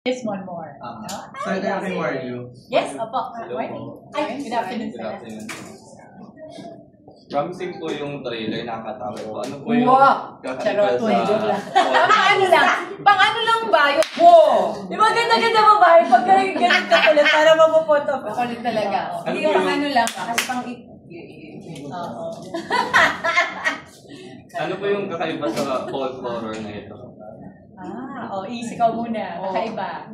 Yes, one more. So, ito yung kay Mario. Yes, opo. Hello Morning. po. Ay, good afternoon. Good afternoon. Promising po yung trailer, nakakatawa po. Ano po yung kakaiba Pang ano lang ba? Wow! Di ba ganda-ganda mo ba? Pag ganun ka ulit para mapupunta pa. Kulit talaga. Hindi Ano pang yung- ano lang. Kasi pang Oo. Ano po yung kakaiba sa folk horror na ito? Easy ka muna. Kakaiba.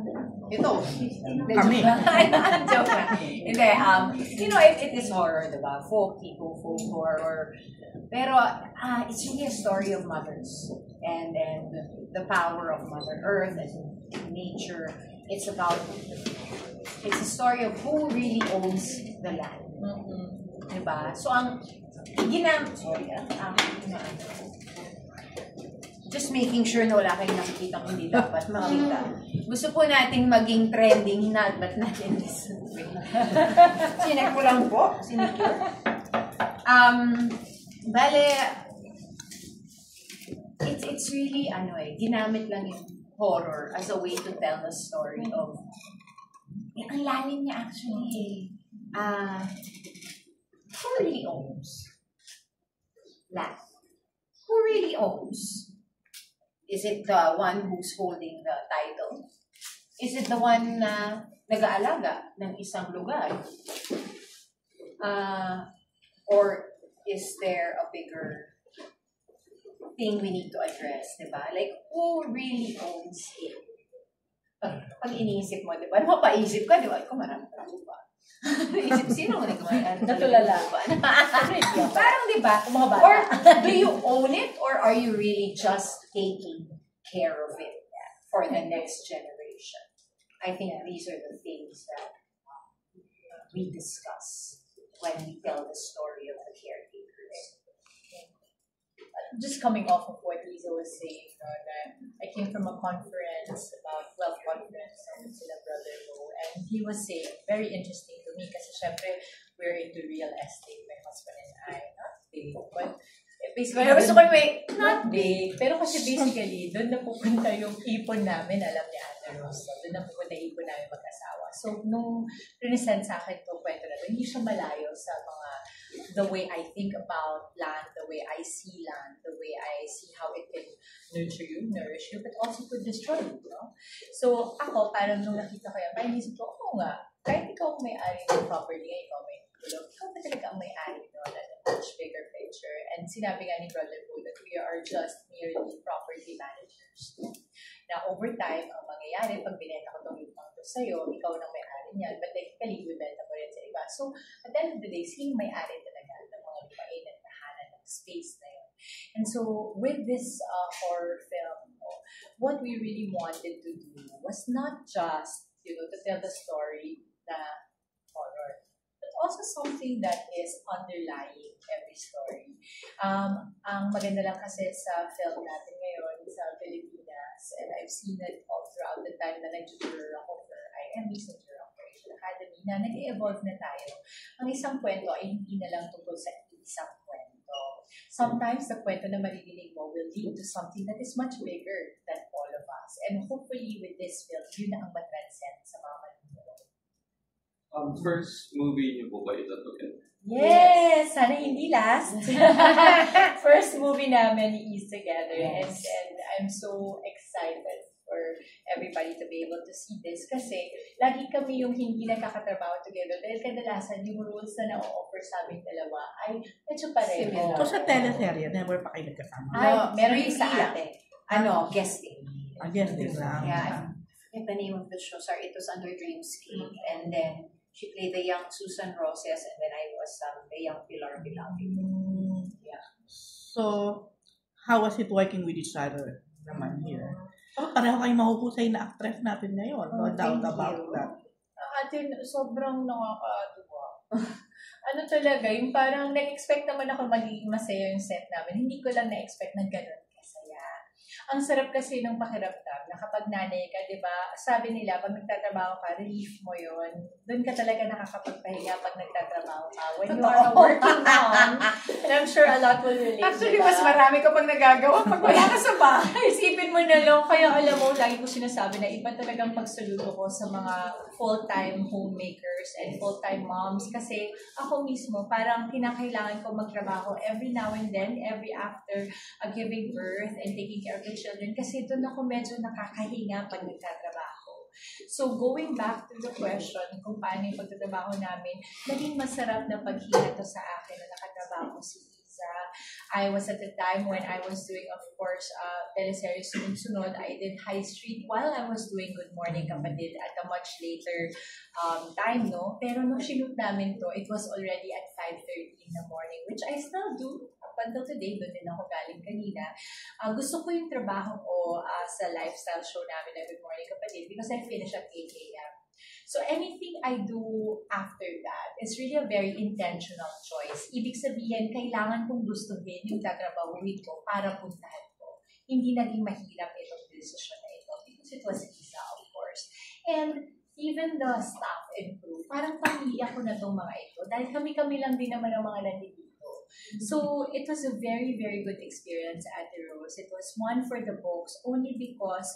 Ito. Kami. Joke lang. Hindi, you know, it is horror, diba? Folk horror. Pero, it's really a story of mothers. And the power of Mother Earth and nature. It's a story of who really owns the land. Diba? So, just making sure na wala kayong nakikita hindi dapat makita. Gusto po nating maging trending, but not in this way. Sinek ko lang po. Sinecure. Bale, it's really, ginamit lang yung horror as a way to tell the story of, ang lalim niya actually, who really owns land? Who really owns? Is it the one who's holding the title? Is it the one na nag-aalaga ng isang lugar? Or is there a bigger thing we need to address, diba? Like, who really owns it? Pag iniisip mo, diba? Mapaisip ka, diba? Ikaw marami pa ba? Isip, sino mo nagmahal? Natulala. Parang, diba? Or do you own it, or are you really just taking care of it for the next generation? I think these are the things that we discuss when we tell the story of the caretakers. Just coming off of what Lisa was saying, I came from a conference, about wealth conference, with sila brother Mo, and he was saying, very interesting to me, kasi syempre, we're into real estate, my husband and I, not big, but basically, Gusto ko not big, pero kasi basically, doon na pupunta yung ipon namin, alam ni Ate Rose, so doon na pupunta yung ipon namin mag-asawa. So, nung rinesend sa akin itong kwento na ito, hindi siya malayo sa mga the way I think about land, the way I see land, the way I see how it can nurture you, nourish you, but also could destroy you, no? So, ako, parang nung nakita ko yan, parang isip ko, oo nga, kahit ikaw may-ari ng property, ikaw may tulog, ikaw ba talaga ang may-ari nun at a much bigger picture? And sinabi nga ni Brother Fu that we are just merely property managers. Na over time, ang mangyayari, pag binenta ko itong lupang to sa'yo, ikaw nang may-ari niyan, but technically, bibenta ko rin sa iba. So, at the end of the day, sino may-ari talaga ng mga lupain at tahanan ng space na yun? And so, with this horror film, what we really wanted to do was not just, to tell the story na horror, but also something that is underlying every story. Ang maganda lang kasi sa film natin ngayon sa Pilipinas, and I've seen it all throughout the time na nag-juror ako for IME's and Juror Operation Academy, na nag-evolve na tayo. Ang isang kwento ay hindi na lang tungkol sa isang kwento. Sometimes the kwento na maririnig mo will lead to something that is much bigger than all of us. And hopefully with this film, yun na ang matranscend sa mga manunood. First movie niyo po ba ito together? Yes! Sana hindi last. First movie namin is together. Yes. And I'm so excited for everybody to be able to see this kasi lagi kami yung hindi nakakatrabaho together dahil kadalasan yung roles na na-offer sa aming dalawa ay medyo pareho. So sa teleserye, never pa kayo nagkasama? Ay, meron Briefly sa lang. ate. Guesting. Again, din lang. Yeah, I forget the name of the show. Sorry, it was under Dreamscape. And then, she played the young Susan Roses, and then I was the young Pilar Bilagi. Yeah. So, how was it working with each other naman here? Oh, pareho kayong mahusay na actress natin ngayon. No doubt about that. Ate, sobrang nakakatuwa. Ano talaga, yung parang na-expect naman ako magiging masaya yung set namin. Hindi ko lang na-expect na gano'n kasaya. ang sarap kasi ng pakiramdam na kapag nanay ka, di ba, sabi nila, pag nagtatrabaho ka, relief mo yon. Doon ka talaga nakakapagpahinga pag nagtatrabaho ka. When you are a working mom, and I'm sure a lot will relate. Actually, mas marami ka pag nagagawa pag wala ka sa bahay. Isipin mo na lang, kaya alam mo, lagi ko sinasabi na iba talagang pagsaludo ko sa mga full-time homemakers and full-time moms kasi ako mismo, parang kinakailangan ko magtrabaho every now and then, every after giving birth and taking care of the children kasi doon ako medyo nakakahinga pag nagtatrabaho. So going back to the question kung paano yung pagtatrabaho namin, naging masarap na paghinga to sa akin na nakatrabaho si Isa. I was at the time when I was doing, of course, teleserye Sunod-Sunod. I did High Street while I was doing Good Morning Kapatid at a much later time, no? Pero nung shoot namin to, it was already at 5:30 in the morning, which I still do. Up until today, doon din ako galing kanina. Gusto ko yung trabaho ko sa lifestyle show namin na Good Morning Kapatid because I finish at 8 a.m. So anything I do after that is really a very intentional choice. Ibig sabihin, kailangan kong gustuhin yung tatrabahuin ko para puntahan ko. Hindi naging mahirap itong decision na ito because it was Isa, of course. And even the staff and crew, parang pamilya ko na itong mga ito dahil kami-kami lang din naman ang mga nandito. So it was a very, very good experience at the Rose. It was one for the books only because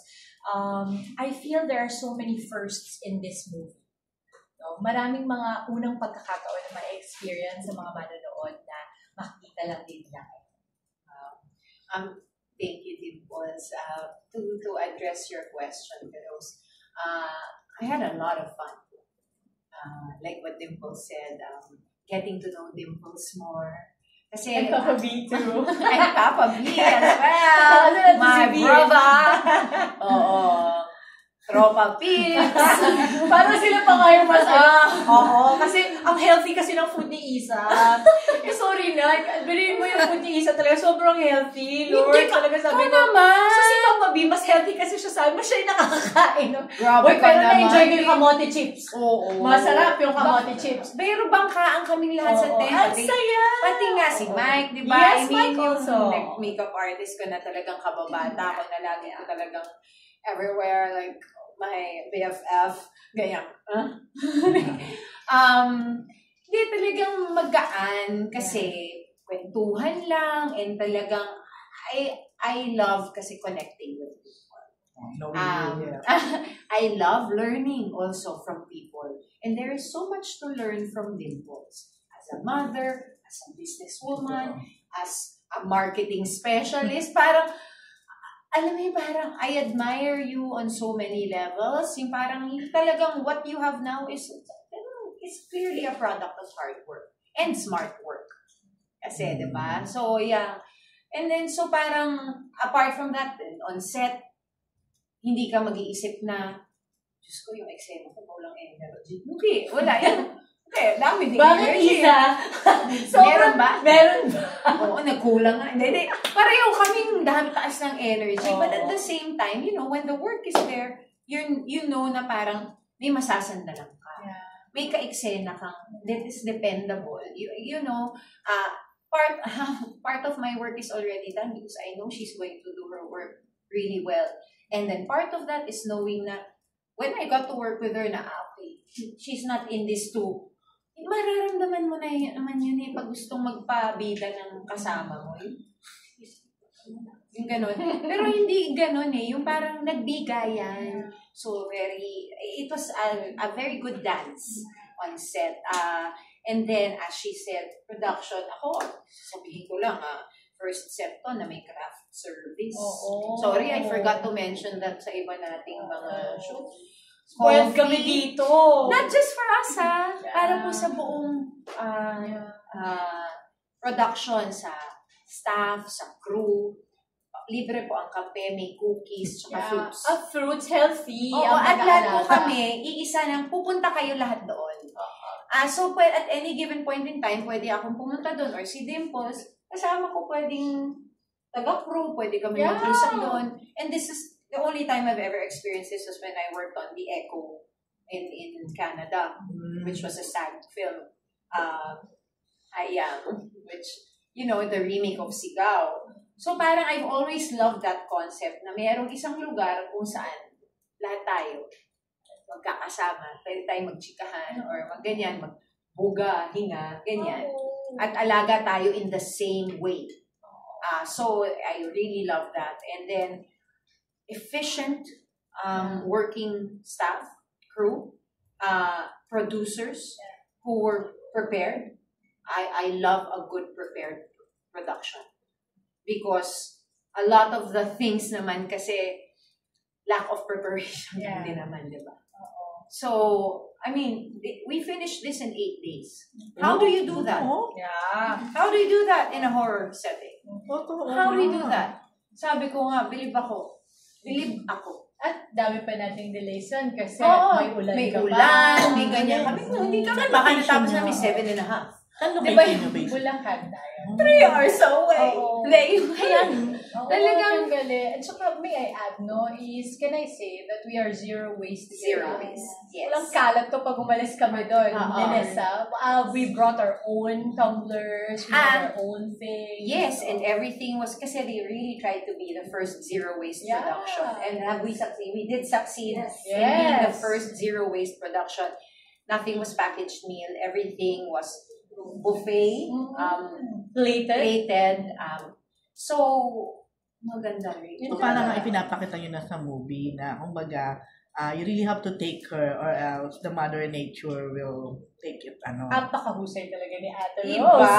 I feel there are so many firsts in this movie. No? Maraming mga unang pagkakataon na ma-experience sa mga manonood na makikita lang din nila. Thank you, Dimples. To address your question, Rose, I had a lot of fun. Like what Dimples said, getting to know Dimples more. Kasi, And Papa B too. And Papa B as well. My brother. Oo. Tropa Pips. Parang sila pa nga yung mas Oo, kasi ang healthy kasi ng food ni Isa. Sorry na, bilhin mo yung food ni Isa talaga, sobrang healthy. Lord, Hindi talaga sabi ko. naman. So si Papa B, mas healthy kasi siya sabi mo, siya yung nakakakain. No? Grabe Uy, ka pero naman. na-enjoy ko yung kamote chips. Oo. Masarap yung kamote chips. Pero bangkaan kaming lahat sa Oo, tent. ang saya! Pati nga si Mike, di ba? Yes, Mike also. Yung makeup artist ko na talagang kababata ko na lagi ko talagang everywhere, like my BFF, ganyan. Di talagang magaan kasi kwentuhan lang and talagang I love kasi connecting with people. I love learning also from people. And there is so much to learn from Dimples. As a mother, as a businesswoman, as a marketing specialist, parang, alam mo parang I admire you on so many levels. Yung parang talagang what you have now is clearly a product of hard work and smart work. Kasi, di ba? So, yeah. And then, so parang, apart from that, on set, hindi ka mag-iisip na, Diyos ko, yung eksena ko, walang energy. Okay, wala yan. Okay, dami din. Bakit Isa? Meron ba? Meron ba? Oo, nagkulang nga. Hindi. Pareho kaming dami taas ng energy. But at the same time, you know, when the work is there, you know na parang may masasandalan ka. Yeah. May ka-eksena kang that is dependable. You know, part of my work is already done because I know she's going to do her work really well. And then part of that is knowing na when I got to work with her na, okay, she's not in this too. Mararamdaman mo na naman yun pag gustong magpabida ng kasama mo. Yung ganon. Pero hindi ganon yung parang nagbigayan. So, it was a very good dance on set. And then, as she said, production, ako, sabihin ko lang, first set to na may craft service. Sorry, I forgot to mention that sa iba nating mga shoots. Spoiled kami dito. Not just for us, para po sa buong production, sa staff, sa crew. Libre po ang kape, may cookies, tsaka fruits. Fruits, healthy. Oo, at lahat po kami, iisa nang pupunta kayo lahat doon. So, at any given point in time, pwede akong pumunta doon or si Dimples, kasama ko pwedeng taga-crew, pwede kami mag-usap doon. And this is the only time I've ever experienced this was when I worked on The Echo in Canada, which was a SAG film. I Am, which, you know, the remake of Sigaw. So parang I've always loved that concept na mayroong isang lugar kung saan lahat tayo magkakasama, pwede tayo magchikahan or magganyan, magbuga, hinga, ganyan. At alaga tayo in the same way. So I really love that. And then efficient working staff, crew, producers who were prepared. I love a good prepared production. Because a lot of the things naman kasi lack of preparation din naman, di ba? So, I mean, we finished this in 8 days. How do you do that? Yeah. How do you do that in a horror setting? How do you do that? Sabi ko nga, believe ako. At dami pa nating delays yan kasi may ulan may ka ulan, pa. may ganyan kami. Hindi kami baka natapos namin 7.5. Ano Diba kayo base? Bulacan tayo. 3 hours away. Hindi, Kaya, talagang galing. At saka, may I add, no, is, can I say that we are zero waste? Zero waste, yes. Walang kalat to pag umalis kami doon. Oo. We brought our own tumblers, we had our own things. Yes, and everything was, kasi they really tried to be the first zero waste production. And have we succeed? We did succeed in being the first zero waste production. Nothing was packaged meal. Everything was buffet, plated. So, maganda rin. So, parang ipinapakita nyo na sa movie na, kumbaga, you really have to take her or else the mother nature will take it. Napakahusay talaga ni Ate Rose. Iba!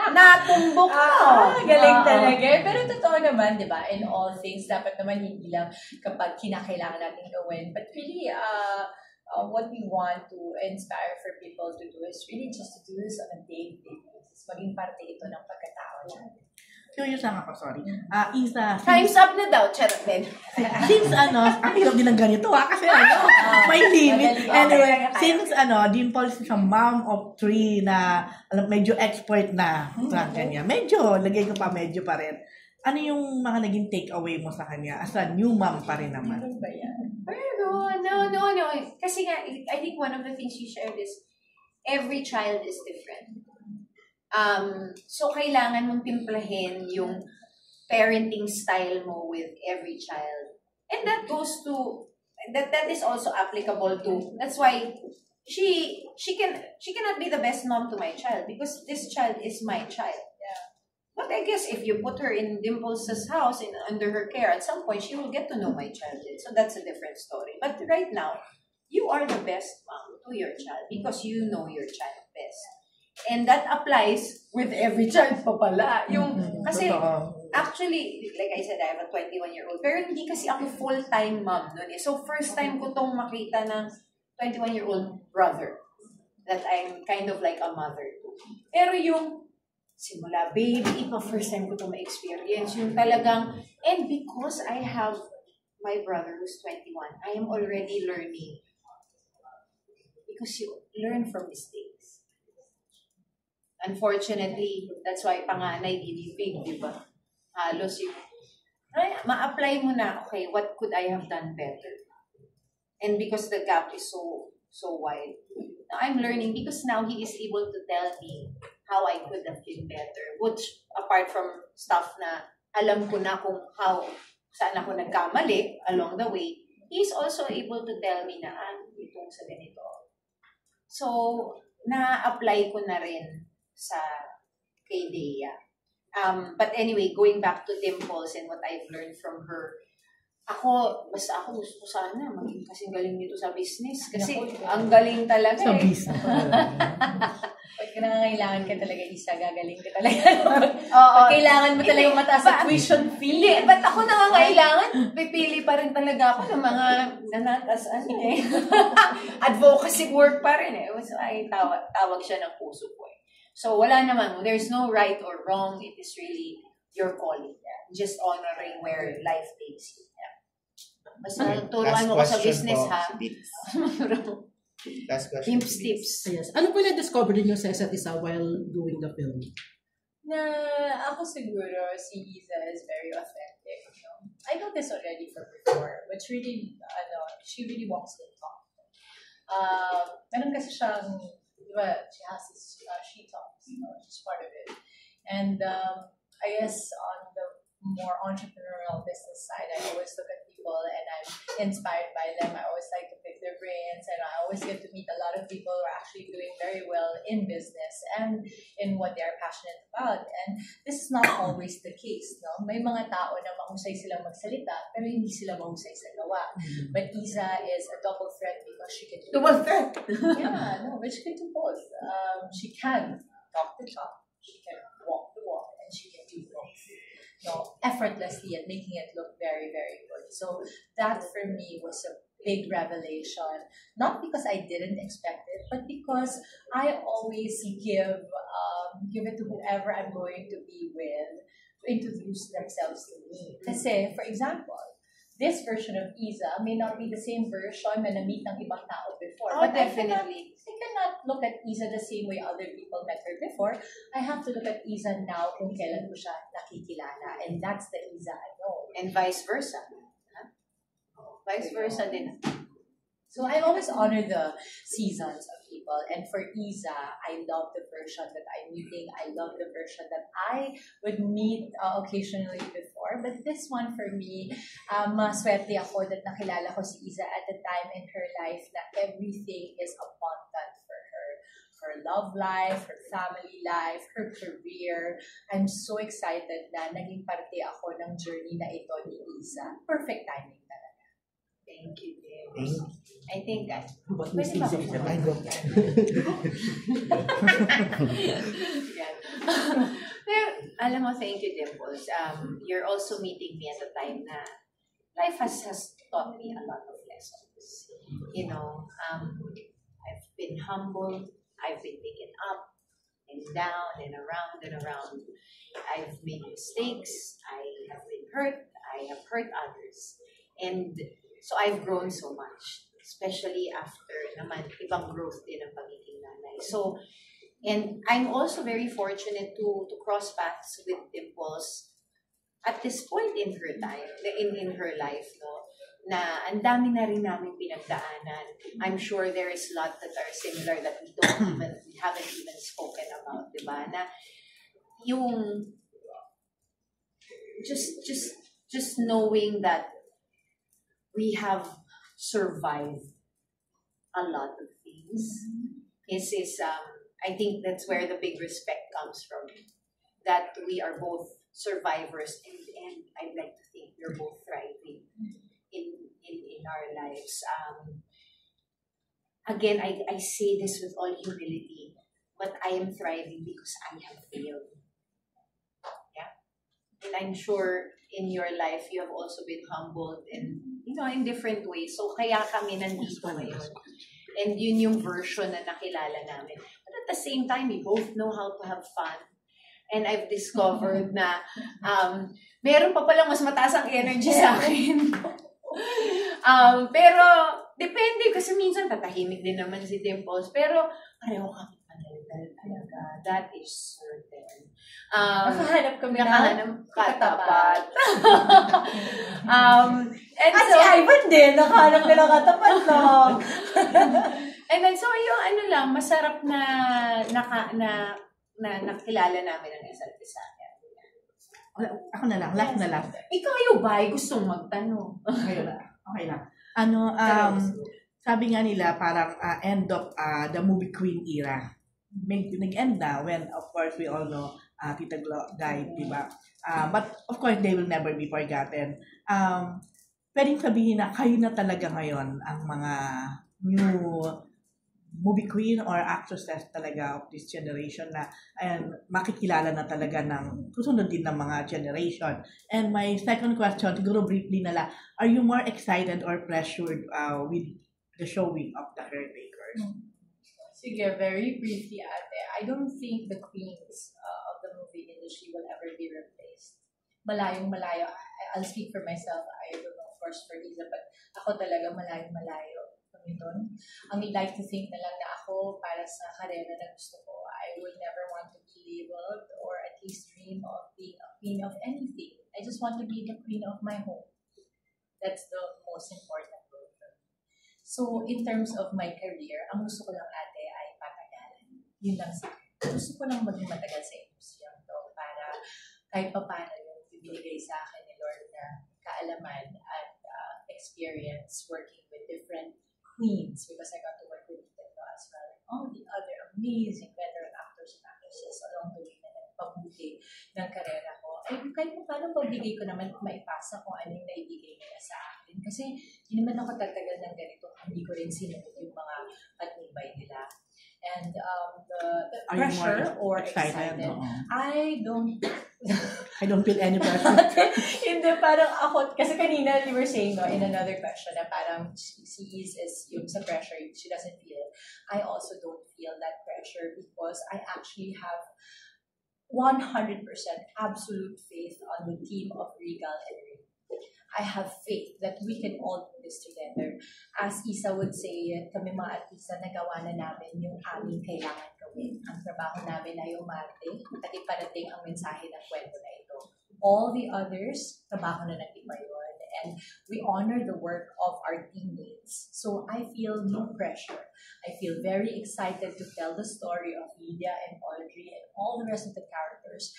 Natumbok mo! Galing talaga. Pero totoo naman, di ba? In all things, dapat naman hindi lang kapag kinakailangan natin gawin. But really, what we want to inspire for people to do is really just to do this on a daily basis. Maging parte ito ng pagkatao natin. Curious lang ako, sorry. Isa, Time's up na daw, charot din. since ang hirap din ng ganito kasi may limit. Anyway, since Dimples is a mom of 3 na medyo expert na sa kanya. Medyo, lagay ko pa medyo pa rin. Ano yung mga naging takeaway mo sa kanya as a new mom pa rin naman? Ano ba yan? Pero, no. Kasi nga, I think one of the things you shared is every child is different. So, kailangan mong timplahin yung parenting style mo with every child. And that goes to, that is also applicable to, that's why she cannot be the best mom to my child because this child is my child. Yeah. But I guess if you put her in Dimples' house under her care, at some point she will get to know my child. So that's a different story. But right now, you are the best mom to your child because you know your child best. And that applies with every child pa pala. Kasi, actually, like I said, I have a 21-year-old. Pero hindi kasi ako full-time mom nun eh. So, first time ko tong makita ng 21-year-old brother that I'm kind of like a mother to. Pero yung simula baby, iba first time ko itong ma-experience. Yung talagang, and because I have my brother who's 21, I am already learning. Because you learn from mistakes. Unfortunately, that's why panganay ginibig, di ba? Halos yung, ma-apply mo na, okay, what could I have done better? And because the gap is so wide, I'm learning because now he is able to tell me how I could have been better. Which, apart from stuff na alam ko na kung saan ako nagkamali along the way, he is also able to tell me na, itong sa ganito. So, na-apply ko na rin sa kay Dea. But anyway, going back to Dimples and what I've learned from her, basta ako gusto ko sana maging kasing galing nito sa business. Kasi ang galing talaga sa business. Pag nangangailangan ka talaga isa, gagaling ka talaga. Pag kailangan mo talaga mataas sa tuition fee. Hindi, ba't ako nangangailangan? Pipili pa rin talaga ako ng mga nanatasan eh. Advocacy work pa rin eh. So, tawag siya ng puso ko eh. So, wala naman. There's no right or wrong. It is really your calling. Yeah. Just honoring where life takes you. Yeah. Basta turuan mo ko sa business, ha? Last question. Tips. Yes. Ano po na-discover niyo sa isa't isa while doing the film? Na ako siguro, si Iza is very authentic. You know? I know this already from before, but really, she really walks the talk. Meron kasi siyang, di ba, she has this, she talks, she's part of it. And I guess on the more entrepreneurial business side, I always look at people and I'm inspired by them. I always like to pick their brains, and I always get to meet a lot of people who are actually doing very well in business and in what they're passionate about. And this is not always the case, no? May mga tao na mahusay silang magsalita, pero hindi sila mahusay sa gawa. But Iza is a double threat because she can do Double threat? Yeah, no, but she can do both. She can talk the talk, she can walk the walk, and she can do both. No, effortlessly and making it look very, very good. So that for me was a big revelation. Not because I didn't expect it, but because I always give it to whoever I'm going to be with to introduce themselves to me. Kasi, for example, this version of Iza may not be the same version na na-meet ng ibang tao before. Oh, But definitely. I cannot look at Iza the same way other people met her before. I have to look at Iza now kung kailan ko siya nakikilala. And that's the Iza I know. And vice versa. Huh? Vice versa din. So I always honor the seasons of people. And for Iza, I love the version that I'm meeting. I love the version that I would meet occasionally before. But this one for me, maswerte ako that nakilala ko si Iza at a time in her life na everything is abundant for her. Her love life, her family life, her career. I'm so excited na naging parte ako ng journey na ito ni Iza. Perfect timing talaga. Thank you, James. I think that. But Pwede ba ako? I go. Pero, alam mo, thank you, Dimples. You're also meeting me at a time na life has taught me a lot of lessons. You know, I've been humbled, I've been taken up and down and around and around. I've made mistakes, I have been hurt, I have hurt others. And so I've grown so much, especially after naman ibang growth din ng pagiging nanay. So, and I'm also very fortunate to cross paths with Dimples at this point in her time, in her life, no, na ang dami na rin namin pinagdaanan. I'm sure there is a lot that are similar that we haven't even spoken about, di ba? Na yung just knowing that we have survived a lot of things is I think that's where the big respect comes from. That we are both survivors and I'd like to think we're both thriving in our lives. Again, I say this with all humility, but I am thriving because I have failed. Yeah? And I'm sure in your life, you have also been humbled and, you know, in different ways. So, kaya kami nandito ngayon. And yun yung version na nakilala namin. But at the same time, we both know how to have fun. And I've discovered na meron pa palang mas mataas ang energy sa akin. Pero, depende kasi minsan tatahimik din naman si Dimples. Pero, pareho kami panaldal talaga. That is certain. Nakahanap kami ng katapat. And so, so, si Ivan din, nakahanap nila katapat lang. And then, so, yung ano lang, masarap na nakilala namin ang isa't isa. Ako na lang, last na lang. Ikaw yung ba? Gustong magtanong. Okay lang. Sabi nga nila parang end of the movie Queen era. Nag-end na when, of course, we all know Tita Glo died, di ba? But, of course, they will never be forgotten. Pwedeng sabihin na kayo na talaga ngayon ang mga new movie queen or actresses talaga of this generation na makikilala na talaga ng susunod din ng mga generation. And my second question, siguro briefly na lang, are you more excited or pressured with the showing of The Caretakers? Sige, very briefly, ate. I don't think the queens of the movie industry will ever be replaced. Malayong-malayo. I'll speak for myself. I don't know, of course, for Iza, but ako talaga malayong-malayo. I'd like to think na lang na ako para sa karera na gusto ko. I would never want to be labeled or at least dream of being a queen of anything. I just want to be the queen of my home. That's the most important role for me. So, in terms of my career, ang gusto ko lang ate ay patagalan. Yun lang sa akin. Gusto ko lang maging matagal sa industriya to para kahit pa paano yung binigay sa akin ni Lord na kaalaman at experience working with different queens because I got to work with them as well. And all the other amazing veteran actors and actresses along the way na nagpabuti ng karera ko. Ay, kahit pa paano pagbigay ko naman maipasa kung ano yung naibigay nila sa akin. Kasi hindi naman ako tatagal ng ganito. Hindi ko rin sinunod yung mga patnubay nila. And the pressure or excited, I don't feel any pressure. Hindi, parang ako, kasi kanina you were saying in another question na parang she is yung sa pressure, she doesn't feel it. I also don't feel that pressure because I actually have 100% absolute faith on the team of Regal and Ray. I have faith that we can all do this together. As Isa would say, kami mga artista, nagawa na namin yung aming kailangan gawin. Ang trabaho namin ay umarte at iparating ang mensahe ng kwento na ito. All the others, trabaho na ng iba yun. And we honor the work of our teammates. So I feel no pressure. I feel very excited to tell the story of Lydia and Audrey and all the rest of the characters.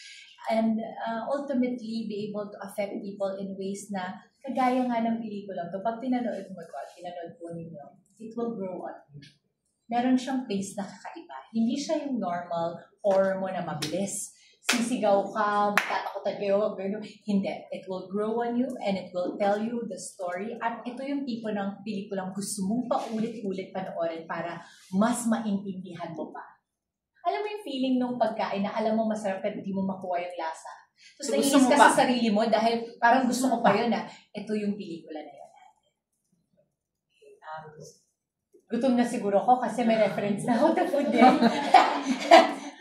And ultimately be able to affect people in ways na kagaya nga ng pelikula to. Pag pinanood po ninyo, it will grow on you. Meron siyang pace na kakaiba. Hindi siya yung normal horror mo na mabilis. Sisigaw ka, tatakutan kayo, hindi. It will grow on you and it will tell you the story. At ito yung tipo ng pelikulang gusto mong paulit-ulit panoorin para mas maintindihan mo pa. Alam mo yung feeling nung pagkain na alam mo masarap pero hindi mo makuha yung lasa. Tapos naiinis ka sa sarili mo dahil parang gusto mo pa yun na ito yung pelikula na yun. Gutom na siguro ko kasi may reference na ako to food din.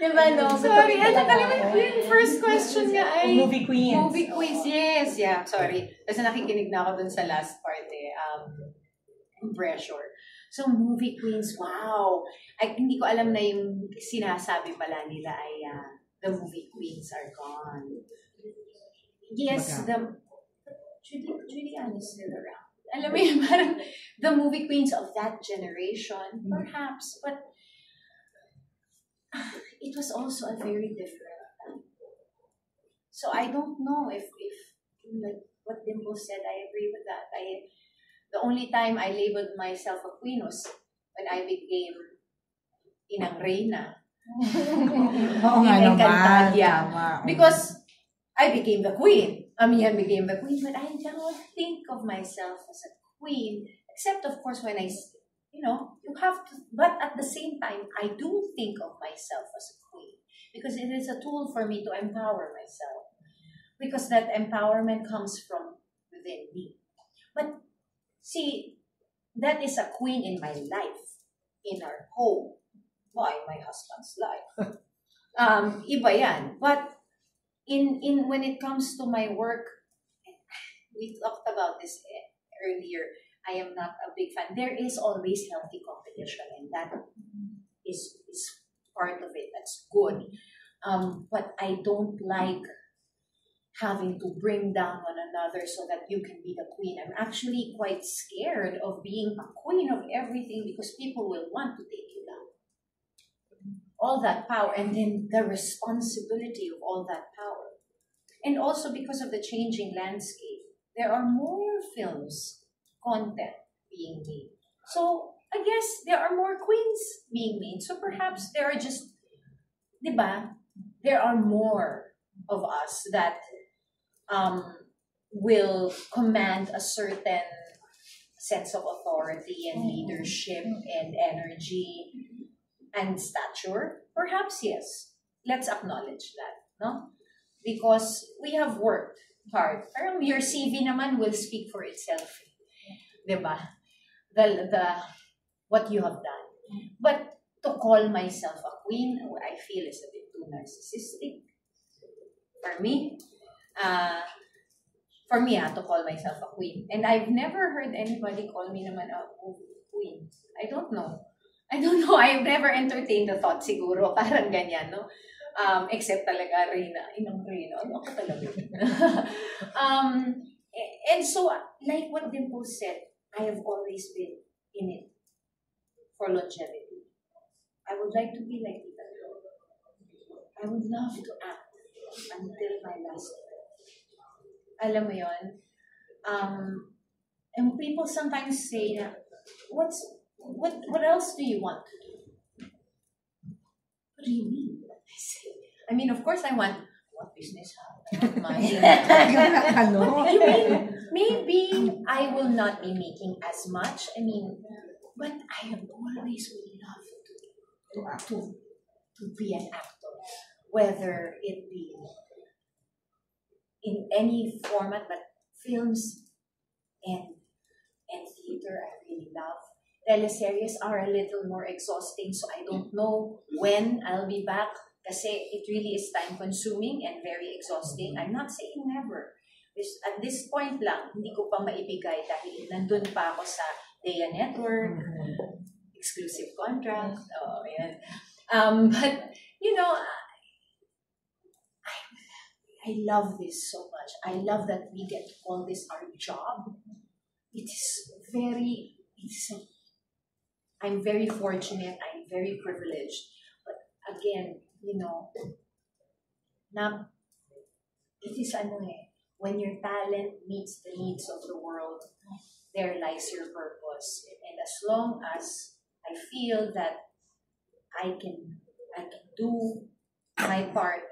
Diba no? Sorry, yung first question nga ay Movie Queens. Movie Queens, yes. Yeah, sorry. Kasi nakikinig na ako dun sa last part pressure. So, Movie Queens, wow! Ay, hindi ko alam na yung sinasabi pala nila ay the movie queens are gone. Yes, Julian is still around. Alam mo yun, parang the movie queens of that generation, perhaps, but it was also a very different time. So, I don't know if like what Dimple said, I agree with that. The only time I labeled myself a queen was when I became Inang Reyna. Oo nga naman. Because I became the queen. I became the queen, but I don't think of myself as a queen, except of course when you have to, but at the same time, I do think of myself as a queen because it is a tool for me to empower myself because that empowerment comes from within me. But see, that is a queen in my life, in our home, by my husband's life. Iba yan. But in when it comes to my work, we talked about this earlier. I am not a big fan. There is always healthy competition, and that is part of it. That's good. But I don't like having to bring down one another so that you can be the queen. I'm actually quite scared of being a queen of everything because people will want to take you down. All that power and then the responsibility of all that power. And also because of the changing landscape, there are more films, content being made. So I guess there are more queens being made. So perhaps there are just, diba? There are more of us that will command a certain sense of authority and leadership and energy and stature. Perhaps yes. Let's acknowledge that, no? Because we have worked hard. Parang your CV naman will speak for itself, diba? The what you have done. But to call myself a queen, I feel is a bit too narcissistic. For me, to call myself a queen. And I've never heard anybody call me naman a queen. I don't know. I've never entertained the thought siguro. Parang ganyan, no? Except talaga Reyna. Inang Reyna. Ano ako talaga? And so, like what Dimple said, I have always been in it for longevity. I would like to be like Tita. I would love to act. until my last breath. Alam mo yun? And people sometimes say, what else do you want? What do you mean? I mean, of course I want business. I don't mind. You mean, maybe I will not be making as much. I mean, but I have always loved to be an actor, whether it be in any format, but films and theater I really love. Teleseries are a little more exhausting, so I don't know when I'll be back kasi it really is time-consuming and very exhausting. I'm not saying never. At this point lang, hindi ko pa maibigay dahil nandun pa ako sa Dea Network, exclusive contract, yan. But, you know, I love this so much. I love that we get to call this our job. I'm very fortunate, I'm very privileged. But again, you know, it is when your talent meets the needs of the world, there lies your purpose. And as long as I feel that I can do my part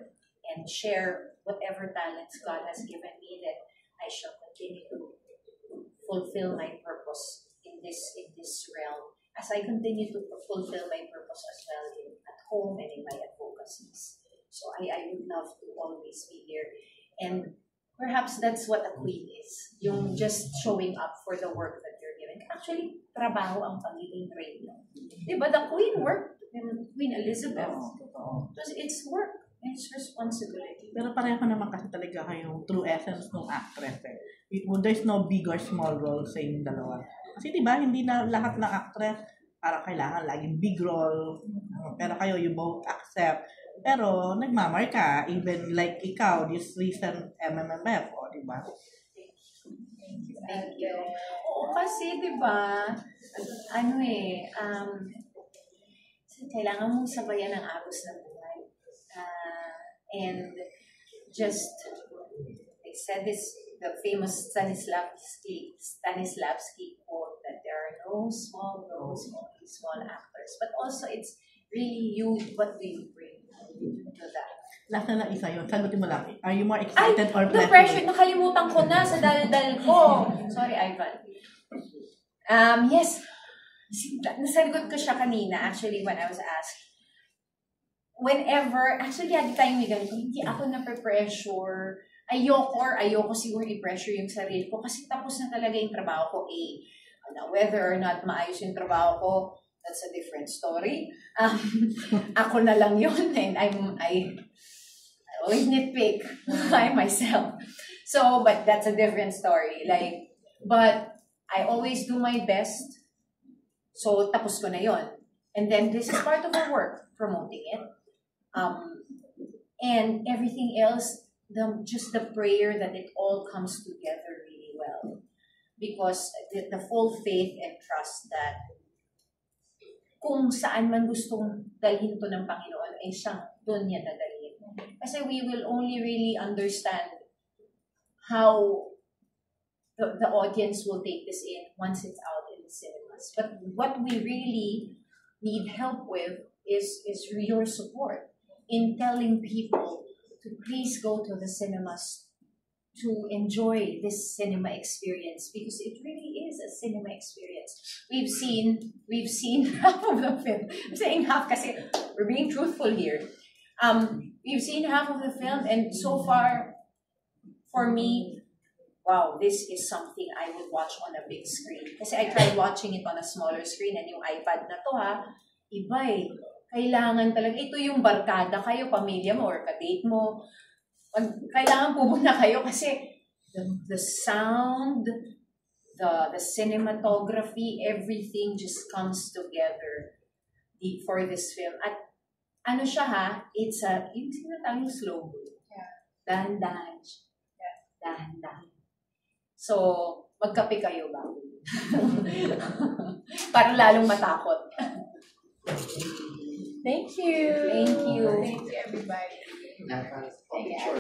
and share whatever talents God has given me, that I shall continue to fulfill my purpose in this realm, as I continue to fulfill my purpose as well at home and in my advocacies. So I would love to always be here. And perhaps that's what a queen is. Yung just showing up for the work that you're given. Actually, trabaho ang pagiging queen. Diba? The queen worked in Queen Elizabeth. It's work. It's responsibility. Pero pareho naman kasi talaga kayong true essence ng actress eh. There's no big or small role sa inyong dalawa. Kasi diba, hindi na lahat ng actress parang kailangan laging big role. Pero kayo, you both accept. Pero nagmamar ka, even like ikaw, this recent MMMF, o diba? Thank you. Oo, kasi diba, kailangan mong sabayan ang agos ng buhay. And just, they said this, the famous Stanislavski quote that there are no small roles, only small actors. But also, it's really you, what do you bring to that? Last na isa yun. Sagutin mo lang. Are you more excited or the pressure, nakalimutan ko na sa dal-dal ko. Sorry, Ivan. Yes. Nasagot ko siya kanina, actually, when I was asked. Whenever, actually, at the time may ganito, hindi ako na-pressure. Ayoko siguro i-pressure yung sarili ko kasi tapos na talaga yung trabaho ko. Whether or not maayos yung trabaho ko, that's a different story. Ako na lang yun, and I always nitpick by myself. So, but that's a different story. But I always do my best. So, tapos ko na yun. And then, this is part of our work, promoting it. And everything else, just the prayer that it all comes together really well. Because the full faith and trust that kung saan man gustong dalhin to ng Panginoon, ay siyang doon niya dadalhin. Kasi we will only really understand how the audience will take this in once it's out in the cinemas. But what we really need help with is your support in telling people to please go to the cinemas to enjoy this cinema experience, because it really is a cinema experience. We've seen half of the film. I'm saying half kasi we're being truthful here. We've seen half of the film, and so far, for me, wow, this is something I would watch on a big screen. Kasi I tried watching it on a smaller screen, and yung iPad na to iba eh. Kailangan talaga, ito yung barkada kayo, pamilya mo, or kadate mo. Kailangan pumunta kayo kasi the sound, the cinematography, everything just comes together for this film. At ano siya it's yung sinatang yung slow mo. Yeah. Dahan-dahan siya. Yeah. Dahan-dahan. So, magkape kayo ba? Para lalong matakot. Thank you. Thank you. Thank you, everybody. Nathan, public short